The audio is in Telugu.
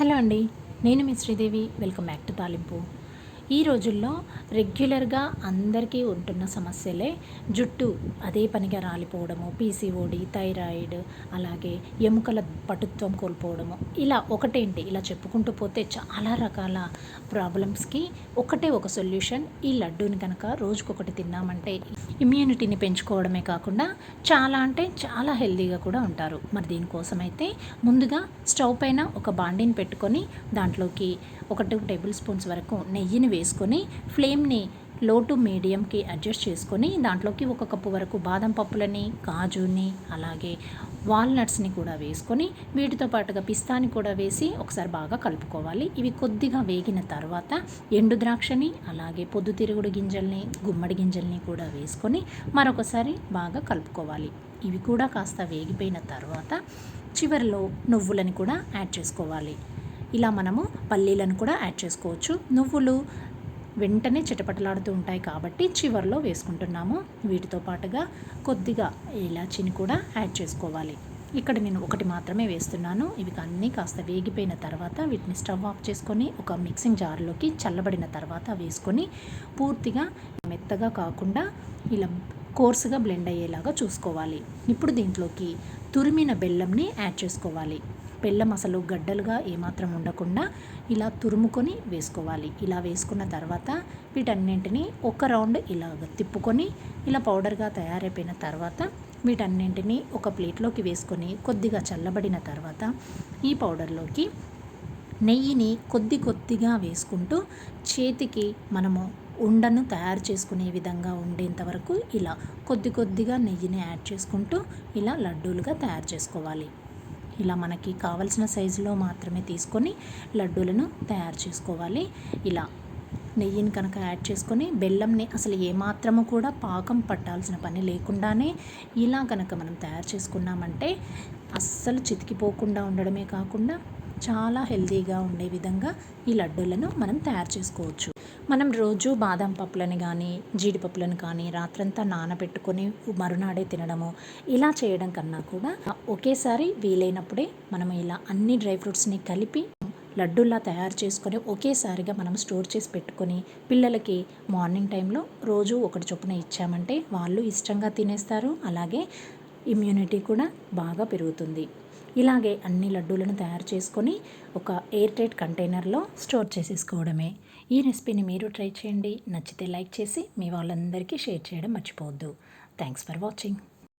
హలో అండి, నేను మీ శ్రీదేవి. వెల్కమ్ బ్యాక్ టు తాలింపు. ఈ రోజుల్లో రెగ్యులర్గా అందరికీ ఉంటున్న సమస్యలే జుట్టు అదే పనిగా రాలిపోవడము, పీసీఓడి, థైరాయిడ్, అలాగే ఎముకల పటుత్వం కోల్పోవడము. ఇలా ఒకటేంటి, ఇలా చెప్పుకుంటూ పోతే చాలా రకాల ప్రాబ్లమ్స్కి ఒకటే ఒక సొల్యూషన్. ఈ లడ్డూని కనుక రోజుకొకటి తిన్నామంటే ఇమ్యూనిటీని పెంచుకోవడమే కాకుండా చాలా అంటే చాలా హెల్తీగా కూడా ఉంటారు. మరి దీనికోసం అయితే ముందుగా స్టవ్ పైన ఒక బాండీని పెట్టుకొని దాంట్లోకి 1 టేబుల్ స్పూన్స్ వరకు నెయ్యిని వేసుకొని ఫ్లేమ్ని లో టు మీడియంకి అడ్జస్ట్ చేసుకొని దాంట్లోకి 1 కప్పు వరకు బాదం పప్పులని, కాజుని, అలాగే వాల్నట్స్ని కూడా వేసుకొని వీటితో పాటుగా పిస్తాని కూడా వేసి ఒకసారి బాగా కలుపుకోవాలి. ఇవి కొద్దిగా వేగిన తర్వాత ఎండు ద్రాక్షని, అలాగే పొద్దుతిరుగుడు గింజల్ని, గుమ్మడి గింజల్ని కూడా వేసుకొని మరొకసారి బాగా కలుపుకోవాలి. ఇవి కూడా కాస్త వేగిపోయిన తర్వాత చివరిలో నువ్వులని కూడా యాడ్ చేసుకోవాలి. ఇలా మనము పల్లీలను కూడా యాడ్ చేసుకోవచ్చు. నువ్వులు వెంటనే చిటపటలాడుతూ ఉంటాయి కాబట్టి చివరిలో వేసుకుంటున్నాము. వీటితో పాటుగా కొద్దిగా ఇలాచీని కూడా యాడ్ చేసుకోవాలి. ఇక్కడ నేను ఒకటి మాత్రమే వేస్తున్నాను. ఇవి అన్నీ కాస్త వేగిపోయిన తర్వాత వీటిని స్టవ్ ఆఫ్ చేసుకొని ఒక మిక్సింగ్ జార్లోకి చల్లబడిన తర్వాత వేసుకొని పూర్తిగా మెత్తగా కాకుండా ఇలా కోర్సుగా బ్లెండ్ అయ్యేలాగా చూసుకోవాలి. ఇప్పుడు దీంట్లోకి తురిమిన బెల్లంని యాడ్ చేసుకోవాలి. బెల్లం అసలు గడ్డలుగా ఏమాత్రం ఉండకుండా ఇలా తురుముకొని వేసుకోవాలి. ఇలా వేసుకున్న తర్వాత వీటన్నింటినీ ఒక రౌండ్ ఇలాగ తిప్పుకొని ఇలా పౌడర్గా తయారైపోయిన తర్వాత వీటన్నింటినీ ఒక ప్లేట్లోకి వేసుకొని కొద్దిగా చల్లబడిన తర్వాత ఈ పౌడర్లోకి నెయ్యిని కొద్దిగా వేసుకుంటూ చేతికి మనము ఉండను తయారు చేసుకునే విధంగా ఉండేంత వరకు ఇలా కొద్దిగా నెయ్యిని యాడ్ చేసుకుంటూ ఇలా లడ్డూలుగా తయారు చేసుకోవాలి. ఇలా మనకి కావలసిన సైజులో మాత్రమే తీసుకొని లడ్డూలను తయారు చేసుకోవాలి. ఇలా నెయ్యిని కనుక యాడ్ చేసుకొని బెల్లంని అసలు ఏమాత్రము కూడా పాకం పట్టాల్సిన పని లేకుండానే ఇలా కనుక మనం తయారు చేసుకున్నామంటే అస్సలు చితికిపోకుండా ఉండడమే కాకుండా చాలా హెల్తీగా ఉండే విధంగా ఈ లడ్డూలను మనం తయారు చేసుకోవచ్చు. మనం రోజు బాదం పప్పులని కానీ జీడిపప్పులను కానీ రాత్రంతా నానబెట్టుకొని మరునాడే తినడము ఇలా చేయడం కన్నా కూడా ఒకేసారి వీలైనప్పుడే మనం ఇలా అన్ని డ్రై ఫ్రూట్స్ని కలిపి లడ్డూలా తయారు చేసుకొని ఒకేసారిగా మనం స్టోర్ చేసి పెట్టుకొని పిల్లలకి మార్నింగ్ టైంలో రోజు ఒకటి చొప్పున ఇచ్చామంటే వాళ్ళు ఇష్టంగా తినేస్తారు. అలాగే ఇమ్యూనిటీ కూడా బాగా పెరుగుతుంది. ఇలాగే అన్ని లడ్డూలను తయారు చేసుకొని ఒక ఎయిర్ టైట్ కంటైనర్లో స్టోర్ చేసేసుకోవడమే. ఈ రెసిపీని మీరు ట్రై చేయండి. నచ్చితే లైక్ చేసి మీ వాళ్ళందరికీ షేర్ చేయడం మర్చిపోవద్దు. Thanks for watching.